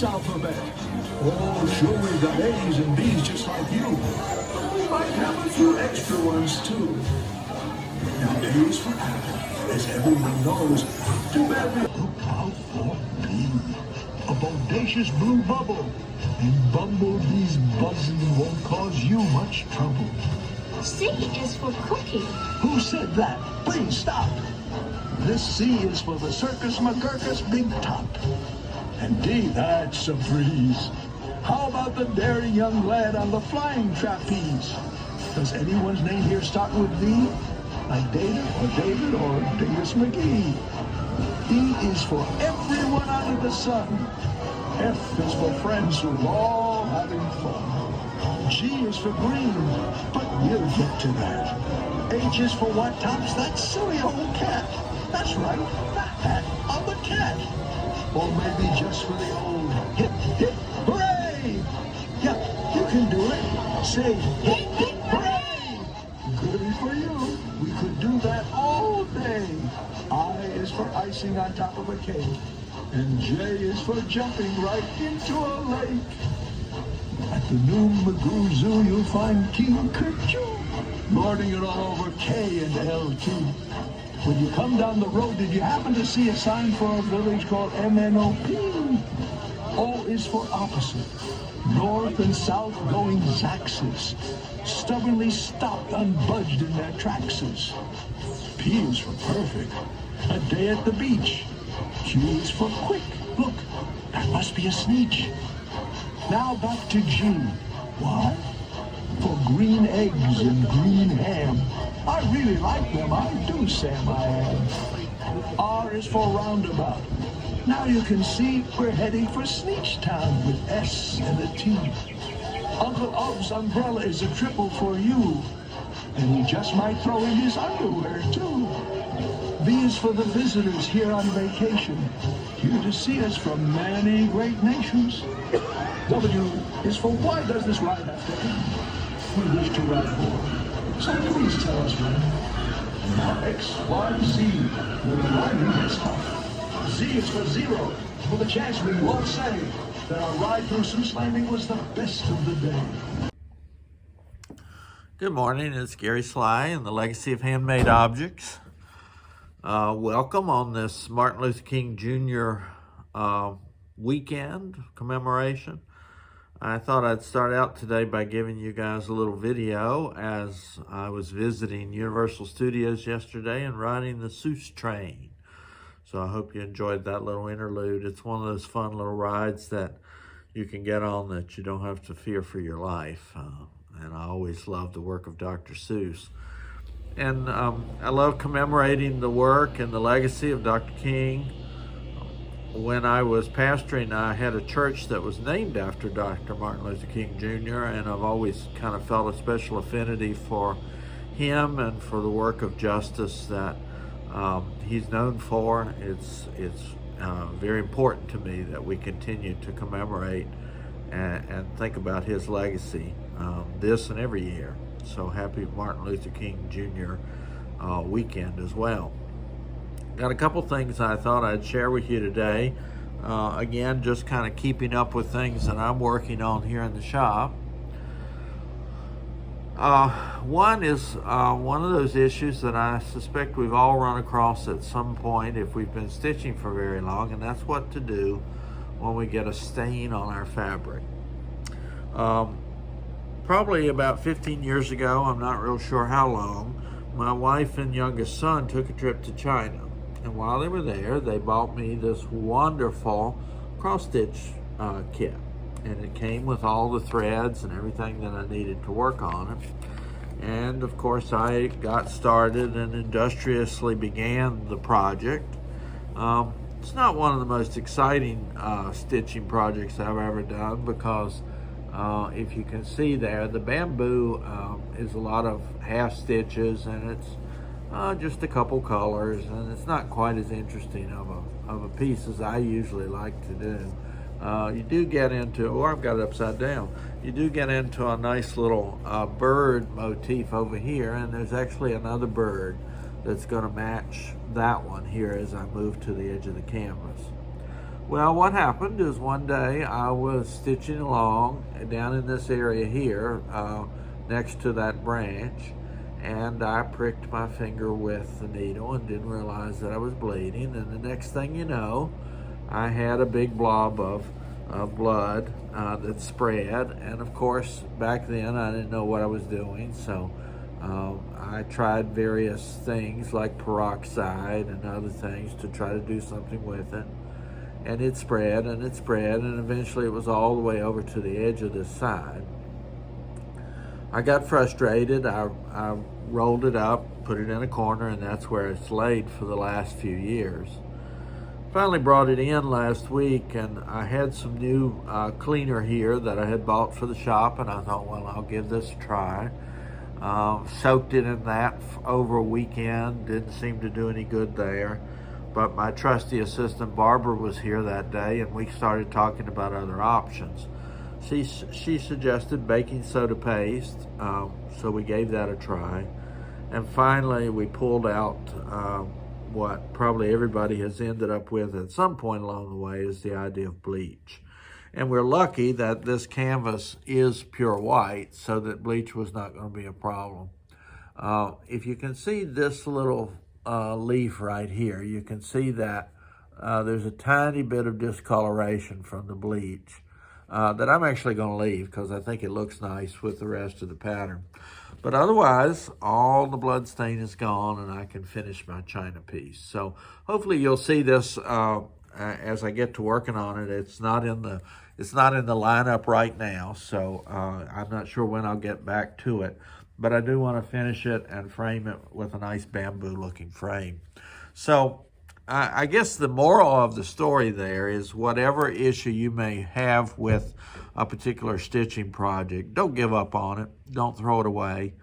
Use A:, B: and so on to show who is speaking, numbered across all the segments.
A: alphabet. Oh, sure, we've got A's and B's just like you. But we might have a few extra ones, too. Now, A is for apple, as everyone knows. Too bad we look out for B, a bodacious blue bubble. And bumblebees buzzing won't cause you much trouble.
B: C is for cookie.
A: Who said that? Please stop. This C is for the Circus McGurkus Big Top. And D, that's a breeze. How about the daring young lad on the flying trapeze? Does anyone's name here start with D? Like Data or David or Davis McGee? E is for everyone under the sun. F is for friends who are all having fun. G is for green, but we'll get to that. H is for what tops that silly old cat. That's right, the hat on the cat. Or maybe just for the old hip, hip, hooray! Yeah, you can do it. Say hip, hip, hooray! Goody for you. We could do that all day. I is for icing on top of a cake. And J is for jumping right into a lake. At the new Magoo Zoo, you'll find King Kerchoo lording it all over K and L too. When you come down the road, did you happen to see a sign for a village called MNOP? O is for opposite. North and south going Zaxes, stubbornly stopped, unbudged in their traxes. P is for perfect. A day at the beach. Q is for quick. Look, that must be a sneetch. Now back to G. Why? For green eggs and green ham. I really like them, I do, Sam, I am. R is for roundabout. Now you can see we're heading for Sneechtown with S and a T. Uncle Ob's umbrella is a triple for you. And he just might throw in his underwear, too. V is for the visitors here on vacation, here to see us from many great nations. W is for why does this ride have to end? We wish to ride more, so please tell us when. Now X, Y, Z, will be riding this time. Z is for zero, for the chance we won't say that our ride through Seuss Landing was the best of the day.
C: Good morning, it's Gary Sly and the Legacy of Handmade Objects. Welcome on this Martin Luther King Jr. Weekend commemoration. I thought I'd start out today by giving you guys a little video as I was visiting Universal Studios yesterday and riding the Seuss train. So I hope you enjoyed that little interlude. It's one of those fun little rides that you can get on that you don't have to fear for your life. And I always love the work of Dr. Seuss. And I love commemorating the work and the legacy of Dr. King. When I was pastoring, I had a church that was named after Dr. Martin Luther King Jr., and I've always kind of felt a special affinity for him and for the work of justice that he's known for. It's very important to me that we continue to commemorate and think about his legacy this and every year. So happy Martin Luther King Jr. Weekend as well. Got a couple things I thought I'd share with you today. Again, just kind of keeping up with things that I'm working on here in the shop. One is one of those issues that I suspect we've all run across at some point if we've been stitching for very long, and that's what to do when we get a stain on our fabric. Probably about 15 years ago, I'm not real sure how long, my wife and youngest son took a trip to China. And while they were there, they bought me this wonderful cross-stitch kit. And it came with all the threads and everything that I needed to work on it. And of course, I got started and industriously began the project. It's not one of the most exciting stitching projects I've ever done because if you can see there, the bamboo is a lot of half stitches and it's just a couple colors, and it's not quite as interesting of a piece as I usually like to do. You do get into, or I've got it upside down, you do get into a nice little bird motif over here, and there's actually another bird that's going to match that one here as I move to the edge of the canvas. Well, what happened is one day I was stitching along down in this area here, next to that branch, and I pricked my finger with the needle and didn't realize that I was bleeding. And the next thing you know, I had a big blob of blood that spread. And of course, back then I didn't know what I was doing, so I tried various things like peroxide and other things to try to do something with it. And it spread and it spread, and eventually it was all the way over to the edge of this side. I got frustrated. I rolled it up, put it in a corner, and that's where it's laid for the last few years. Finally brought it in last week, and I had some new cleaner here that I had bought for the shop, and I thought, well, I'll give this a try. Soaked it in that over a weekend, didn't seem to do any good there. But my trusty assistant Barbara was here that day, and we started talking about other options. She suggested baking soda paste, so we gave that a try. And finally, we pulled out what probably everybody has ended up with at some point along the way, is the idea of bleach. And we're lucky that this canvas is pure white, so that bleach was not going to be a problem. If you can see this little leaf right here, you can see that there's a tiny bit of discoloration from the bleach that I'm actually going to leave because I think it looks nice with the rest of the pattern. But otherwise, all the blood stain is gone, and I can finish my china piece. So hopefully you'll see this as I get to working on it. It's not in the lineup right now, so I'm not sure when I'll get back to it. But I do want to finish it and frame it with a nice bamboo-looking frame. So I guess the moral of the story there is whatever issue you may have with a particular stitching project, don't give up on it. Don't throw it away.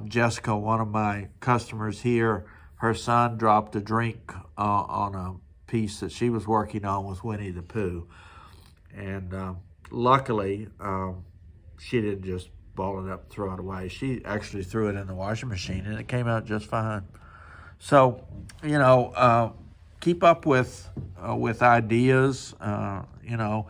C: Jessica, one of my customers here, her son dropped a drink on a piece that she was working on with Winnie the Pooh. And luckily, she didn't just ball it up and throw it away. She actually threw it in the washing machine, and it came out just fine. So, you know, keep up with ideas, you know,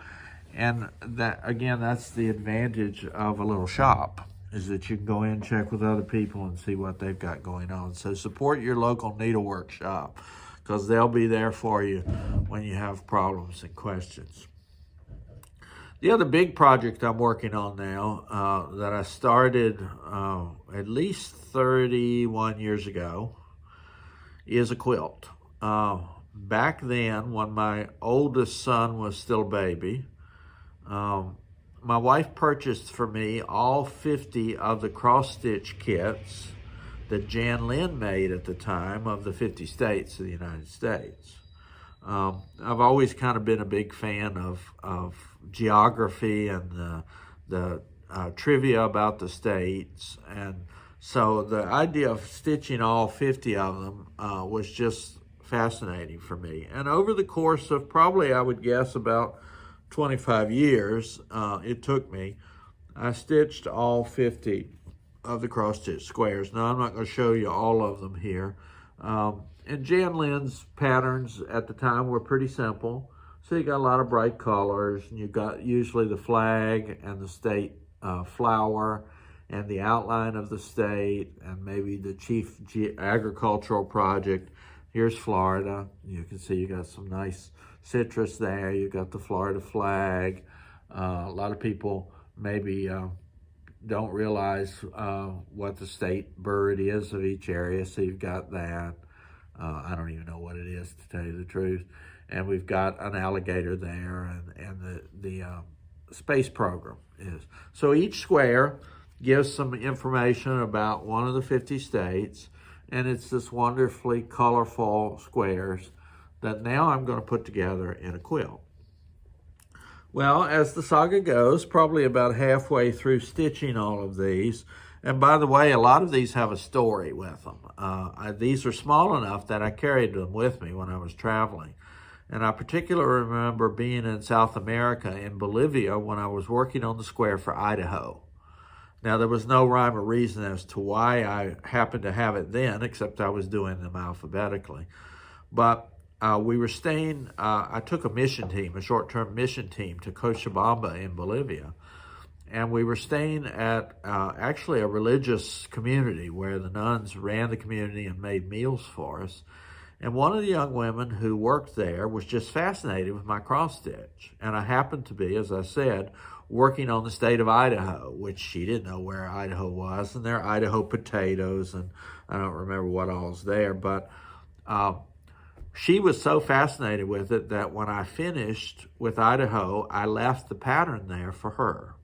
C: and that, again, that's the advantage of a little shop, is that you can go in and check with other people and see what they've got going on. So support your local needlework shop, because they'll be there for you when you have problems and questions. The other big project I'm working on now that I started at least 31 years ago is a quilt. Back then, when my oldest son was still a baby, my wife purchased for me all 50 of the cross-stitch kits that Jan Lynn made at the time of the 50 states of the United States. I've always kind of been a big fan of geography and the trivia about the states. And so the idea of stitching all 50 of them was just fascinating for me. And over the course of probably, I would guess, about 25 years it took me, I stitched all 50 of the cross-stitch squares. Now, I'm not going to show you all of them here. And Jan Lynn's patterns at the time were pretty simple. So you got a lot of bright colors, and you got usually the flag and the state flower and the outline of the state and maybe the chief agricultural project. Here's Florida. You can see you got some nice citrus there. You got the Florida flag. A lot of people maybe don't realize what the state bird is of each area, so you've got that. I don't even know what it is, to tell you the truth. And we've got an alligator there, and the space program is. So each square gives some information about one of the 50 states, and it's this wonderfully colorful squares that now I'm going to put together in a quilt. Well, as the saga goes, probably about halfway through stitching all of these, and by the way, a lot of these have a story with them. These are small enough that I carried them with me when I was traveling. And I particularly remember being in South America, in Bolivia, when I was working on the square for Idaho. Now, there was no rhyme or reason as to why I happened to have it then, except I was doing them alphabetically. But we were staying, I took a mission team, a short-term mission team to Cochabamba in Bolivia. And we were staying at actually a religious community where the nuns ran the community and made meals for us. And one of the young women who worked there was just fascinated with my cross stitch. And I happened to be, as I said, working on the state of Idaho, which she didn't know where Idaho was. And there are Idaho potatoes, and I don't remember what all's there. But she was so fascinated with it that when I finished with Idaho, I left the pattern there for her,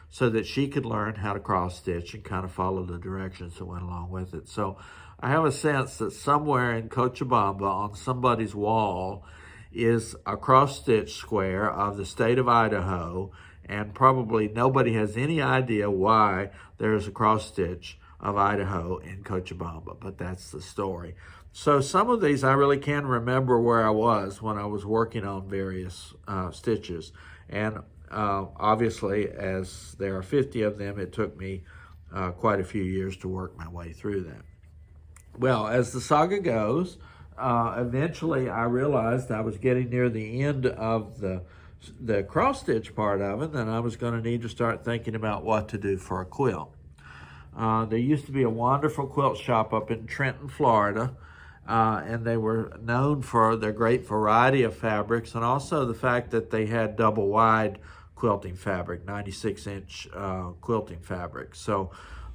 C: so that she could learn how to cross stitch and kind of follow the directions that went along with it. So I have a sense that somewhere in Cochabamba on somebody's wall is a cross stitch square of the state of Idaho, and probably nobody has any idea why there's a cross stitch of Idaho in Cochabamba, but that's the story. So some of these I really can remember where I was when I was working on various stitches. And obviously, as there are 50 of them, it took me quite a few years to work my way through that. Well, as the saga goes, eventually I realized I was getting near the end of the cross-stitch part of it, and I was going to need to start thinking about what to do for a quilt. There used to be a wonderful quilt shop up in Trenton, Florida, and they were known for their great variety of fabrics and also the fact that they had double-wide quilting fabric, 96-inch quilting fabric. So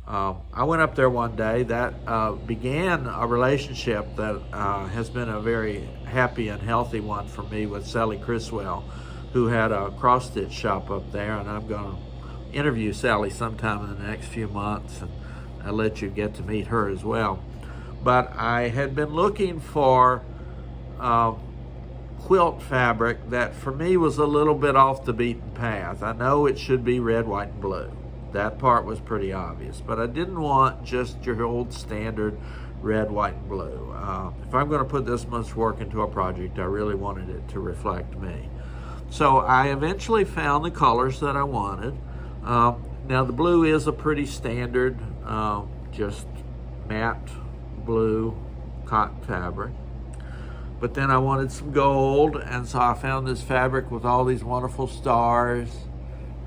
C: I went up there one day. That began a relationship that has been a very happy and healthy one for me with Sally Criswell, who had a cross-stitch shop up there, and I'm going to interview Sally sometime in the next few months, and I'll let you get to meet her as well. But I had been looking for quilt fabric that for me was a little bit off the beaten path. I know it should be red, white, and blue. That part was pretty obvious, but I didn't want just your old standard red, white, and blue. If I'm going to put this much work into a project, I really wanted it to reflect me. So I eventually found the colors that I wanted. Now the blue is a pretty standard, just matte blue cotton fabric. But then I wanted some gold, and so I found this fabric with all these wonderful stars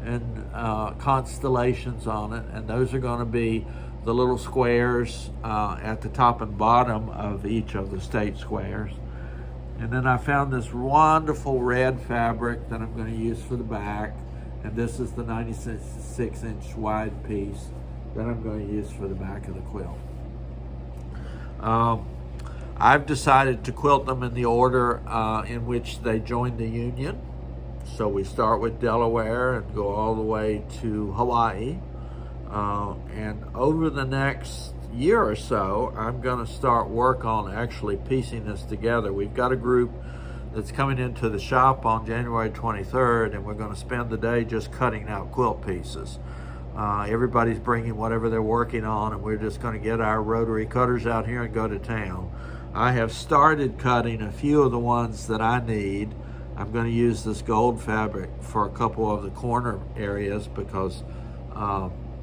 C: and constellations on it, and those are going to be the little squares at the top and bottom of each of the state squares. And then I found this wonderful red fabric that I'm going to use for the back, and this is the 96-inch wide piece that I'm going to use for the back of the quilt. I've decided to quilt them in the order in which they joined the Union. So we start with Delaware and go all the way to Hawaii. And over the next year or so, I'm going to start work on actually piecing this together. We've got a group that's coming into the shop on January 23rd, and we're going to spend the day just cutting out quilt pieces. Everybody's bringing whatever they're working on, and we're just going to get our rotary cutters out here and go to town. I have started cutting a few of the ones that I need. I'm going to use this gold fabric for a couple of the corner areas because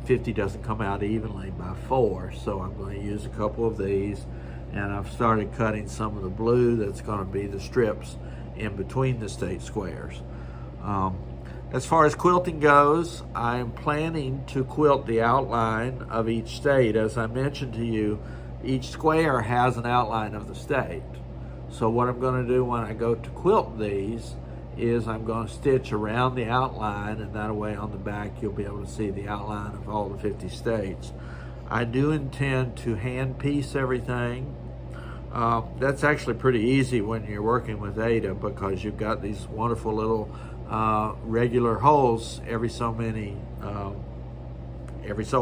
C: 50 doesn't come out evenly by 4, so I'm going to use a couple of these, and I've started cutting some of the blue that's going to be the strips in between the state squares. As far as quilting goes, I am planning to quilt the outline of each state. As I mentioned to you, each square has an outline of the state. So what I'm going to do when I go to quilt these is I'm going to stitch around the outline, and that way on the back you'll be able to see the outline of all the 50 states. I do intend to hand piece everything. That's actually pretty easy when you're working with Ada because you've got these wonderful little regular holes every so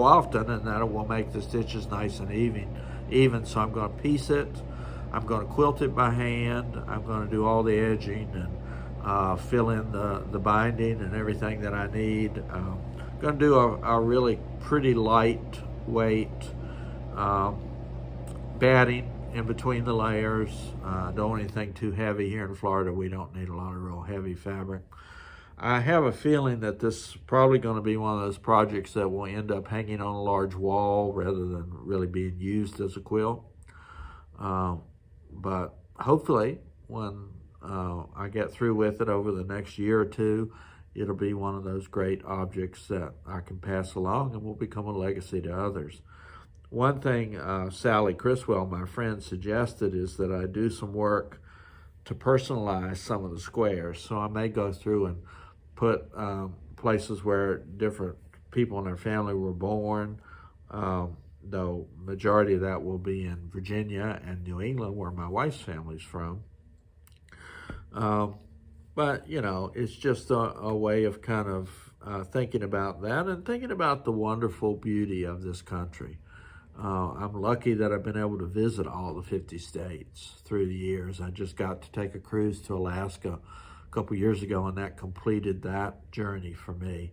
C: often, and that will make the stitches nice and even. So I'm going to piece it. I'm going to quilt it by hand. I'm going to do all the edging and fill in the binding and everything that I need. I'm going to do a really pretty lightweight batting in between the layers. Don't want anything too heavy. Here in Florida, we don't need a lot of real heavy fabric. I have a feeling that this is probably going to be one of those projects that will end up hanging on a large wall rather than really being used as a quilt. But hopefully I get through with it over the next year or two, it'll be one of those great objects that I can pass along and will become a legacy to others. One thing Sally Criswell, my friend, suggested is that I do some work to personalize some of the squares. So I may go through and put places where different people in their family were born, though majority of that will be in Virginia and New England, where my wife's family's from. But, you know, it's just a way of kind of thinking about that and thinking about the wonderful beauty of this country. I'm lucky that I've been able to visit all the 50 states through the years. I just got to take a cruise to Alaska a couple years ago, and that completed that journey for me.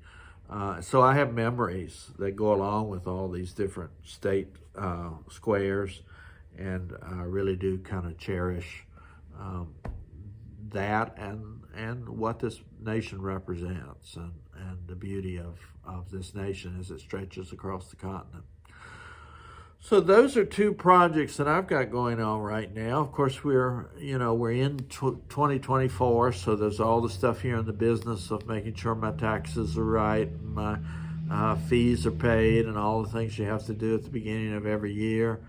C: So I have memories that go along with all these different state squares, and I really do kind of cherish that and what this nation represents, and the beauty of this nation as it stretches across the continent. So those are two projects that I've got going on right now. Of course, we're in 2024, so there's all the stuff here in the business of making sure my taxes are right, and my fees are paid, and all the things you have to do at the beginning of every year.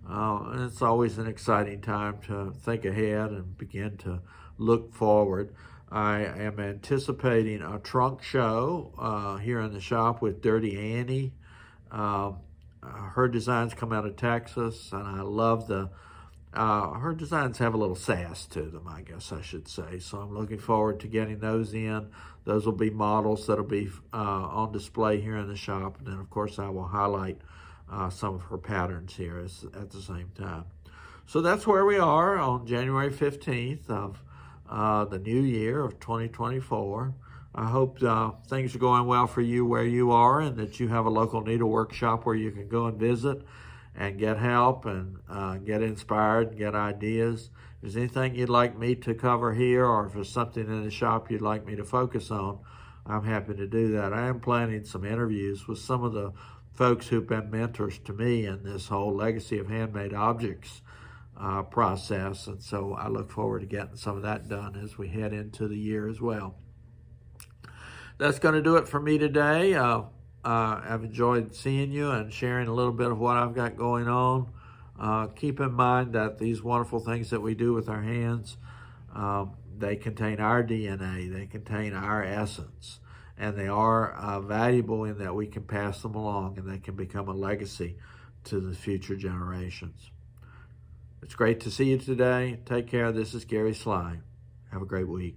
C: And it's always an exciting time to think ahead and begin to look forward. I am anticipating a trunk show here in the shop with Dirty Annie. Her designs come out of Texas, and I love her designs have a little sass to them, I guess I should say. So I'm looking forward to getting those in. Those will be models that'll be on display here in the shop. And then, of course, I will highlight some of her patterns here at the same time. So that's where we are on January 15th of the new year of 2024. I hope things are going well for you where you are, and that you have a local needlework shop where you can go and visit and get help and get inspired and get ideas. If there's anything you'd like me to cover here, or if there's something in the shop you'd like me to focus on, I'm happy to do that. I am planning some interviews with some of the folks who've been mentors to me in this whole Legacy of Handmade Objects process, and so I look forward to getting some of that done as we head into the year as well. That's going to do it for me today. I've enjoyed seeing you and sharing a little bit of what I've got going on. Keep in mind that these wonderful things that we do with our hands, they contain our DNA, they contain our essence, and they are valuable in that we can pass them along and they can become a legacy to the future generations. It's great to see you today. Take care. This is Gary Sly. Have a great week.